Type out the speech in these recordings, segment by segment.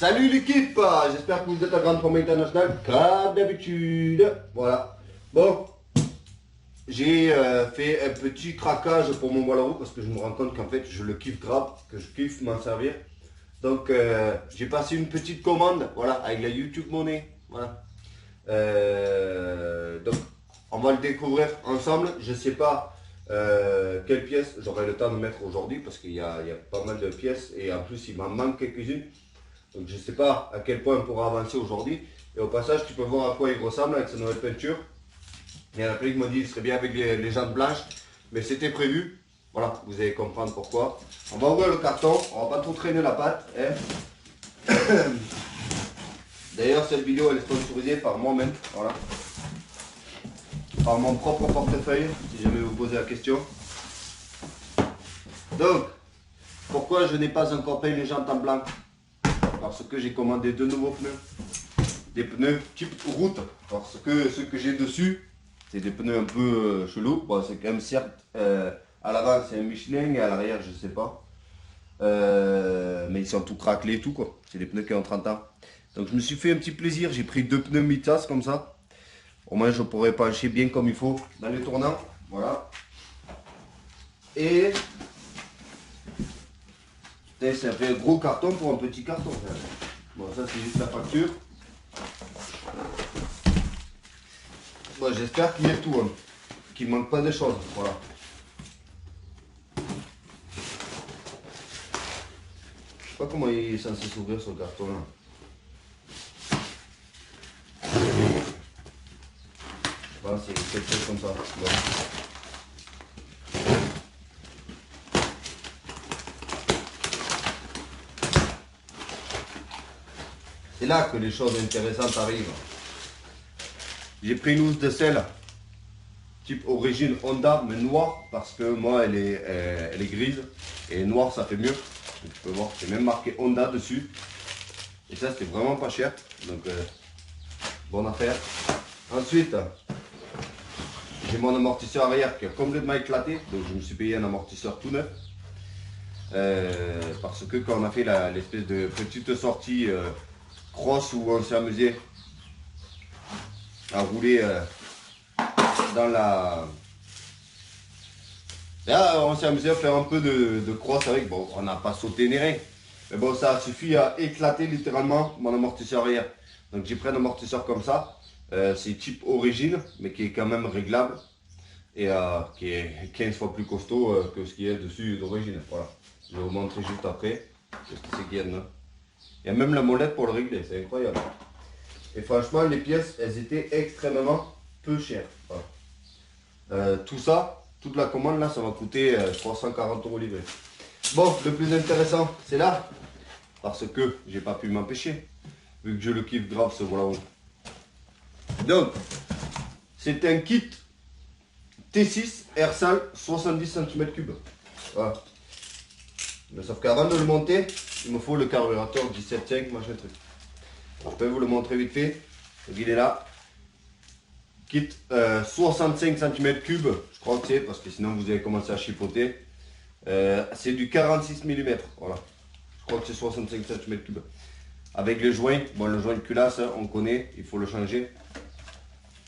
Salut l'équipe, j'espère que vous êtes en grande forme internationale, comme d'habitude. Voilà. Bon, j'ai fait un petit craquage pour mon Wallaroo parce que je me rends compte qu'en fait je le kiffe grave, que je kiffe m'en servir. Donc j'ai passé une petite commande, voilà, avec la YouTube Money. Voilà. Donc on va le découvrir ensemble. Je sais pas quelle pièce j'aurai le temps de mettre aujourd'hui parce qu'il y a pas mal de pièces et en plus il m'en manque quelques-unes. Donc je ne sais pas à quel point on pourra avancer aujourd'hui. Et au passage, tu peux voir à quoi il ressemble avec sa nouvelle peinture. Il y en a plein qui m'ont dit qu'il serait bien avec les jantes blanches. Mais c'était prévu. Voilà, vous allez comprendre pourquoi. On va ouvrir le carton. On va pas trop traîner la pâte. Hein. D'ailleurs, cette vidéo elle est sponsorisée par moi-même. Voilà. Par mon propre portefeuille, si jamais vous posez la question. Donc, pourquoi je n'ai pas encore peint les jantes en blanc? Parce que j'ai commandé deux nouveaux pneus. Des pneus type route. Parce que ceux que j'ai dessus, c'est des pneus un peu chelous. Bon, c'est quand même certes, à l'avant c'est un Michelin et à l'arrière je sais pas. Mais ils sont tout craquelés et tout quoi. C'est des pneus qui ont 30 ans. Donc je me suis fait un petit plaisir. J'ai pris deux pneus Mitas comme ça. Au moins je pourrais pencher bien comme il faut dans les tournants. Voilà. Et ça fait un gros carton pour un petit carton. Bon, ça c'est juste la facture. Bon, j'espère qu'il y a tout, hein. Qu'il ne manque pas de choses. Voilà. Je sais pas comment il est censé s'ouvrir ce carton là. Voilà, c'est quelque chose comme ça. Bon. C'est là que les choses intéressantes arrivent. J'ai pris une housse de sel type origine Honda mais noire parce que moi elle est grise et noire ça fait mieux. Donc, tu peux voir c'est même marqué Honda dessus et ça c'était vraiment pas cher donc bonne affaire. Ensuite j'ai mon amortisseur arrière qui a complètement éclaté donc je me suis payé un amortisseur tout neuf parce que quand on a fait l'espèce de petite sortie cross où on s'est amusé à rouler dans la... Là, on s'est amusé à faire un peu de cross avec, bon, on n'a pas sauté ni rien. Mais bon, ça suffit à éclater littéralement mon amortisseur arrière. Donc j'ai pris un amortisseur comme ça, c'est type origine, mais qui est quand même réglable. Et qui est 15 fois plus costaud que ce qui est dessus d'origine. Voilà, je vais vous montrer juste après. Qu'est-ce que c'est qu'il y a dedans. Il y a même la molette pour le régler, c'est incroyable. Et franchement, les pièces, elles étaient extrêmement peu chères. Voilà. Tout ça, toute la commande là, ça va coûter 340 € livré. Bon, le plus intéressant, c'est là. Parce que j'ai pas pu m'empêcher. Vu que je le kiffe grave ce Wallaroo. Donc, c'est un kit T6 Airsal 70 cm3. Voilà. Mais sauf qu'avant de le monter, il me faut le carburateur 17.5 machin truc. Je peux vous le montrer vite fait. Donc il est là. Kit 65 cm3, je crois que c'est, parce que sinon vous allez commencer à chipoter. C'est du 46 mm. Voilà. Je crois que c'est 65 cm3. Avec le joint, bon le joint de culasse, hein, on connaît, il faut le changer.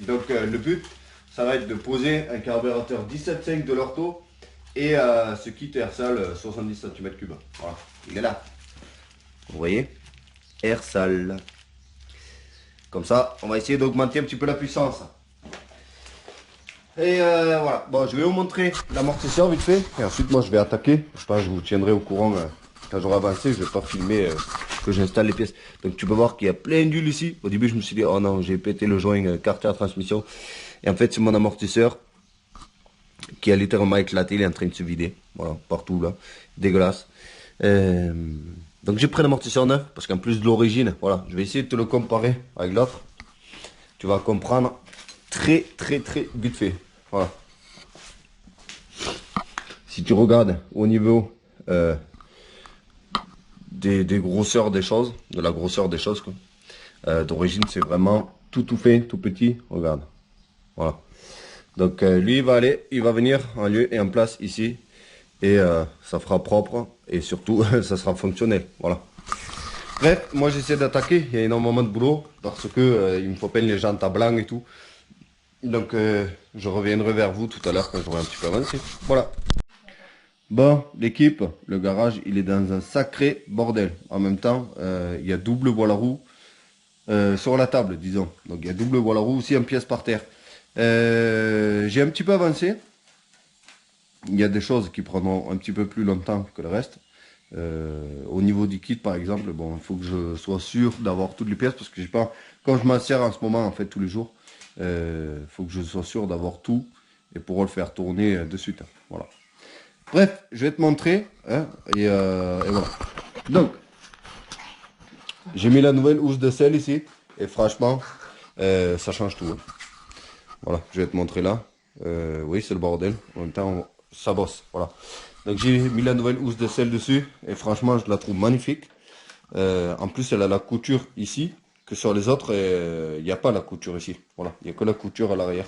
Donc le but, ça va être de poser un carburateur 17.5 de l'ortho et ce kit Airsal 70 cm3. Voilà, il est là. Vous voyez, Airsal. Comme ça, on va essayer d'augmenter un petit peu la puissance. Et voilà, bon, je vais vous montrer l'amortisseur vite fait. Et ensuite, moi, je vais attaquer. Je pense que je vous tiendrai au courant quand j'aurai avancé. Je ne vais pas filmer que j'installe les pièces. Donc, tu peux voir qu'il y a plein d'huile ici. Au début, je me suis dit, oh non, j'ai pété le joint carter transmission. Et en fait, c'est mon amortisseur qui a littéralement éclaté. Il est en train de se vider. Voilà, partout là. Dégueulasse. Donc j'ai pris l'amortisseur neuf parce qu'en plus de l'origine, voilà, je vais essayer de te le comparer avec l'autre. Tu vas comprendre très vite fait. Voilà. Si tu regardes au niveau des grosseurs des choses, de la grosseur des choses quoi. D'origine c'est vraiment tout fait, tout petit. Regarde. Voilà. Donc lui il va venir en lieu et en place ici. Et ça fera propre et surtout ça sera fonctionnel. Voilà. Bref, moi j'essaie d'attaquer, il y a énormément de boulot parce que il me faut peindre les jantes à blanc et tout. Donc je reviendrai vers vous tout à l'heure quand j'aurai un petit peu avancé. Voilà. Bon, l'équipe, le garage, il est dans un sacré bordel. En même temps, il y a double voile à roue sur la table, disons. Donc il y a double voile à roue aussi en pièces par terre. J'ai un petit peu avancé. Il y a des choses qui prendront un petit peu plus longtemps que le reste. Au niveau du kit par exemple, bon, il faut que je sois sûr d'avoir toutes les pièces parce que j'ai pas, quand je m'en sers en ce moment en fait tous les jours, faut que je sois sûr d'avoir tout et pouvoir le faire tourner de suite. Hein, voilà. Bref, je vais te montrer hein, et voilà. Donc, j'ai mis la nouvelle housse de sel ici et franchement, ça change tout. Hein. Voilà, je vais te montrer là. Oui, c'est le bordel. En même temps, ça bosse. Voilà. Donc j'ai mis la nouvelle housse de sel dessus et franchement je la trouve magnifique. En plus elle a la couture ici, que sur les autres il n'y a pas la couture ici. Voilà, il n'y a que la couture à l'arrière.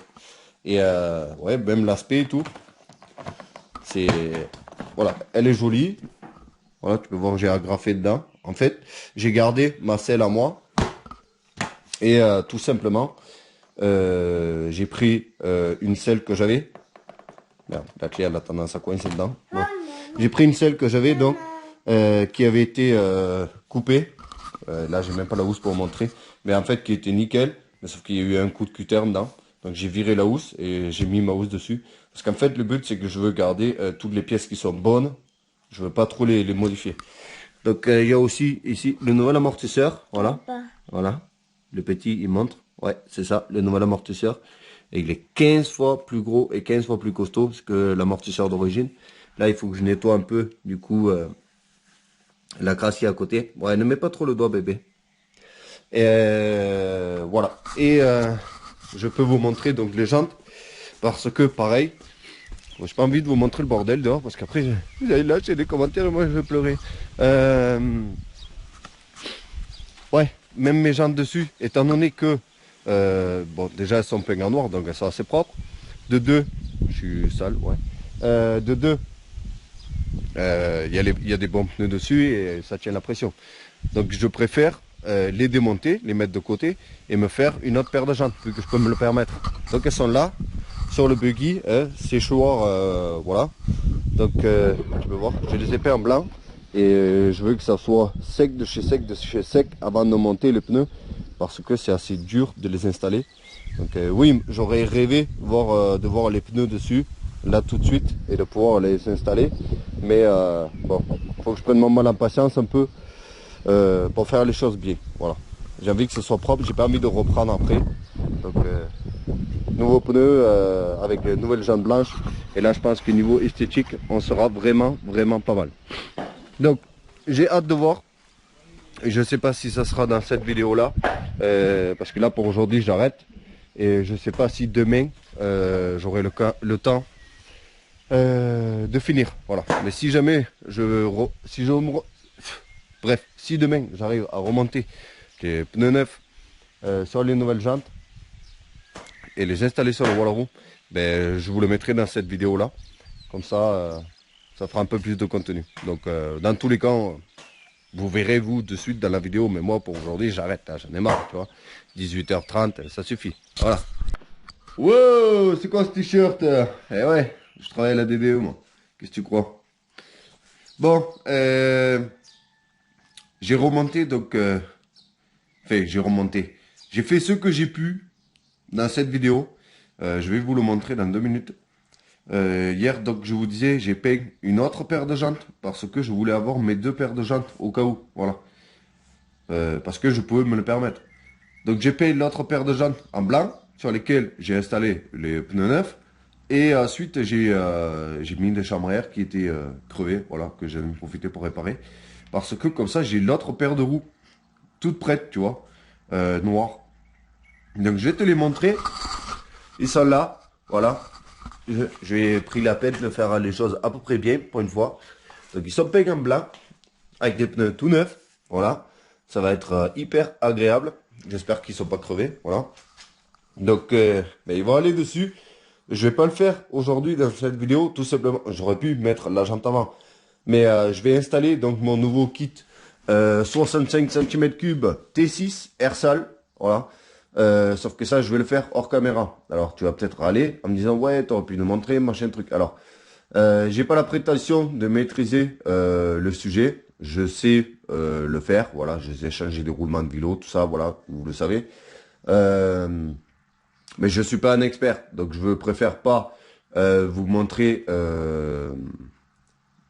Et ouais, même l'aspect et tout. C'est voilà, elle est jolie. Voilà, tu peux voir j'ai agrafé dedans. En fait, j'ai gardé ma selle à moi. Et tout simplement, j'ai pris une selle que j'avais. Merde, la clé elle a tendance à coincer dedans. Bon. J'ai pris une selle que j'avais donc qui avait été coupée. Là j'ai même pas la housse pour vous montrer. Mais en fait qui était nickel. Mais sauf qu'il y a eu un coup de cutter dedans. Donc j'ai viré la housse et j'ai mis ma housse dessus. Parce qu'en fait le but c'est que je veux garder toutes les pièces qui sont bonnes. Je veux pas trop les modifier. Donc il y a aussi ici le nouvel amortisseur. Voilà. Voilà. Le petit il montre. Ouais c'est ça le nouvel amortisseur. Et il est 15 fois plus gros et 15 fois plus costaud que l'amortisseur d'origine. Là, il faut que je nettoie un peu, du coup, la crasse qui est à côté. Ouais, ne mets pas trop le doigt, bébé. Et voilà. Et je peux vous montrer donc les jantes. Parce que, pareil, j'ai pas envie de vous montrer le bordel dehors. Parce qu'après, vous allez lâcher des commentaires et moi, je vais pleurer. Ouais, même mes jantes dessus, étant donné que bon, déjà elles sont peintes en noir, donc elles sont assez propres. De deux, je suis sale, ouais. De deux, il y a des bons pneus dessus et ça tient la pression. Donc je préfère les démonter, les mettre de côté et me faire une autre paire de jantes, vu que je peux me le permettre. Donc elles sont là, sur le buggy, séchoir, voilà. Donc tu peux voir, je les ai peints en blanc. Et je veux que ça soit sec de chez sec avant de monter les pneus parce que c'est assez dur de les installer. Donc oui, j'aurais rêvé de voir les pneus dessus là tout de suite et de pouvoir les installer. Mais bon, faut que je prenne mon mal en patience un peu pour faire les choses bien. Voilà. J'ai envie que ce soit propre, j'ai pas envie de reprendre après. Donc nouveaux pneus avec de nouvelles jantes blanches. Et là je pense que niveau esthétique, on sera vraiment pas mal. Donc, j'ai hâte de voir. Je ne sais pas si ça sera dans cette vidéo-là. Parce que là, pour aujourd'hui, j'arrête. Et je ne sais pas si demain, j'aurai le temps de finir. Voilà. Mais si jamais, bref, si demain, j'arrive à remonter les pneus neufs sur les nouvelles jantes et les installer sur le voile à roue, ben, je vous le mettrai dans cette vidéo-là. Comme ça... ça fera un peu plus de contenu. Donc dans tous les cas, vous verrez vous de suite dans la vidéo. Mais moi pour aujourd'hui j'arrête, hein, j'en ai marre, tu vois. 18h30, ça suffit. Voilà. Wow, c'est quoi ce t-shirt? Eh ouais, je travaille à la DDE moi. Qu'est-ce que tu crois? Bon, j'ai remonté donc... enfin, j'ai remonté. J'ai fait ce que j'ai pu dans cette vidéo. Je vais vous le montrer dans 2 minutes. Hier, donc, je vous disais, j'ai peint une autre paire de jantes parce que je voulais avoir mes 2 paires de jantes au cas où, voilà. Parce que je pouvais me le permettre. Donc, j'ai peint l'autre paire de jantes en blanc sur lesquelles j'ai installé les pneus neufs. Et ensuite, j'ai mis des chambres à air qui étaient crevées, voilà, que j'avais profité pour réparer. Parce que comme ça, j'ai l'autre paire de roues toute prête, tu vois, noire. Donc, je vais te les montrer. Ils sont là, voilà. J'ai pris la peine de faire les choses à peu près bien pour une fois. Donc ils sont peints en blanc avec des pneus tout neufs. Voilà, ça va être hyper agréable. J'espère qu'ils sont pas crevés. Voilà. Donc ben, ils vont aller dessus. Je vais pas le faire aujourd'hui dans cette vidéo, tout simplement. J'aurais pu mettre la jante avant, mais je vais installer donc mon nouveau kit 65 cm3 T6 Airsal, voilà. Sauf que ça, je vais le faire hors caméra. Alors, tu vas peut-être râler en me disant, ouais, t'aurais pu nous montrer, machin truc. Alors, j'ai pas la prétention de maîtriser le sujet. Je sais le faire, voilà. Je sais changer des roulements de vélo, tout ça, voilà, vous le savez. Mais je suis pas un expert, donc je préfère pas vous montrer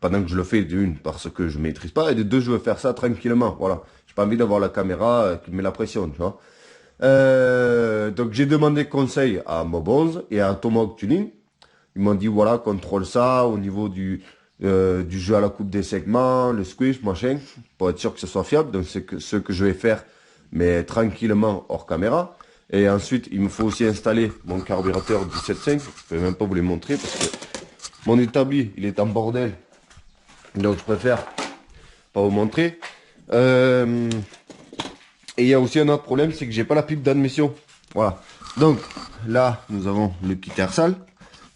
pendant que je le fais d'une parce que je maîtrise pas et de deux je veux faire ça tranquillement. Voilà, j'ai pas envie d'avoir la caméra qui me met la pression, tu vois. Donc j'ai demandé conseil à Mob11 et à Tomahawk Tuning. Ils m'ont dit voilà, contrôle ça au niveau du jeu à la coupe des segments, le squish, machin, pour être sûr que ce soit fiable. Donc c'est ce que je vais faire, mais tranquillement hors caméra. Et ensuite, il me faut aussi installer mon carburateur 17.5. Je peux même pas vous les montrer parce que mon établi, il est en bordel. Donc je préfère pas vous montrer. Et il y a aussi un autre problème, c'est que j'ai pas la pipe d'admission. Voilà. Donc là, nous avons le kit Airsal.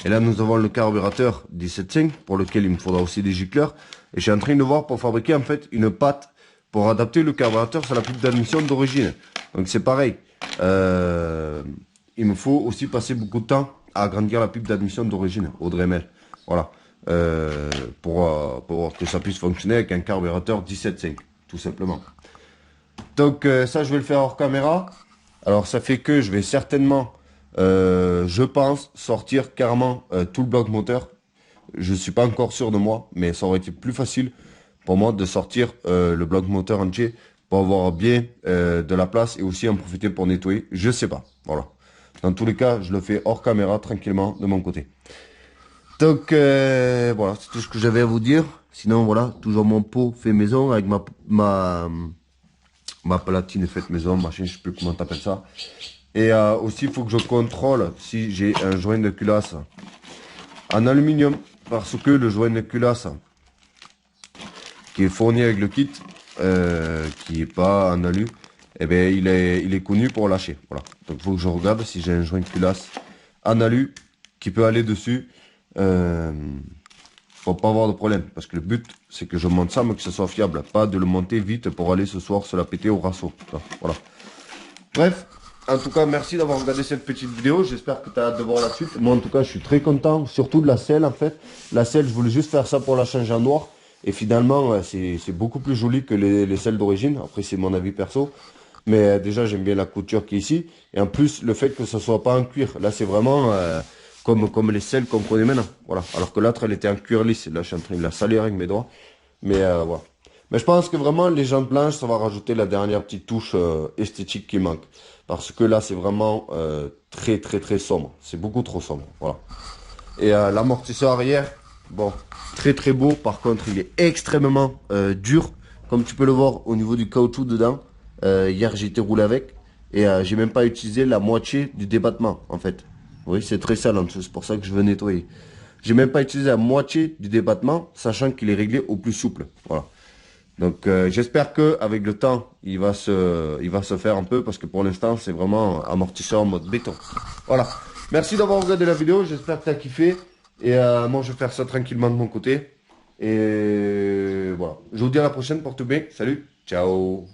Et là, nous avons le carburateur 17.5 pour lequel il me faudra aussi des gicleurs. Et je suis en train de voir pour fabriquer en fait une patte pour adapter le carburateur sur la pipe d'admission d'origine. Donc c'est pareil. Il me faut aussi passer beaucoup de temps à agrandir la pipe d'admission d'origine au Dremel. Voilà. Pour que ça puisse fonctionner avec un carburateur 17.5, tout simplement. Donc ça, je vais le faire hors caméra. Alors ça fait que je vais certainement, je pense, sortir carrément tout le bloc moteur. Je suis pas encore sûr de moi, mais ça aurait été plus facile pour moi de sortir le bloc moteur entier pour avoir bien de la place et aussi en profiter pour nettoyer. Je sais pas. Voilà. Dans tous les cas, je le fais hors caméra tranquillement de mon côté. Donc voilà, c'est tout ce que j'avais à vous dire. Sinon voilà, toujours mon pot fait maison avec ma platine faite maison, machin, je sais plus comment t'appelles ça. Et aussi, il faut que je contrôle si j'ai un joint de culasse en aluminium. Parce que le joint de culasse qui est fourni avec le kit, qui est pas en alu, eh bien, il est connu pour lâcher. Voilà. Donc, il faut que je regarde si j'ai un joint de culasse en alu qui peut aller dessus. Pour pas avoir de problème. Parce que le but, c'est que je monte ça, mais que ce soit fiable. Pas de le monter vite pour aller ce soir se la péter au raceau. Voilà. Bref. En tout cas, merci d'avoir regardé cette petite vidéo. J'espère que tu as hâte de voir la suite. Moi, en tout cas, je suis très content. Surtout de la selle, en fait. La selle, je voulais juste faire ça pour la changer en noir. Et finalement, c'est beaucoup plus joli que les selles d'origine. Après, c'est mon avis perso. Mais déjà, j'aime bien la couture qui est ici. Et en plus, le fait que ce soit pas en cuir. Là, c'est vraiment comme les selles qu'on connaît maintenant. Voilà. Alors que l'autre, elle était en cuir lisse. Là, je suis en train de la salir avec mes doigts. Mais voilà. Mais je pense que vraiment, les jantes blanches, ça va rajouter la dernière petite touche esthétique qui manque. Parce que là, c'est vraiment très, très, très sombre. C'est beaucoup trop sombre. Voilà. Et l'amortisseur arrière, bon, très, très beau. Par contre, il est extrêmement dur. Comme tu peux le voir au niveau du caoutchouc dedans. Hier, j'ai été roulé avec. Et j'ai même pas utilisé la moitié du débattement, en fait. Oui, c'est très sale en dessous. C'est pour ça que je veux nettoyer. J'ai même pas utilisé la moitié du débattement, sachant qu'il est réglé au plus souple. Voilà. Donc j'espère que avec le temps, il va se faire un peu parce que pour l'instant, c'est vraiment amortisseur en mode béton. Voilà. Merci d'avoir regardé la vidéo. J'espère que tu as kiffé. Et moi, je vais faire ça tranquillement de mon côté. Et voilà. Je vous dis à la prochaine. Porte bien. Salut. Ciao.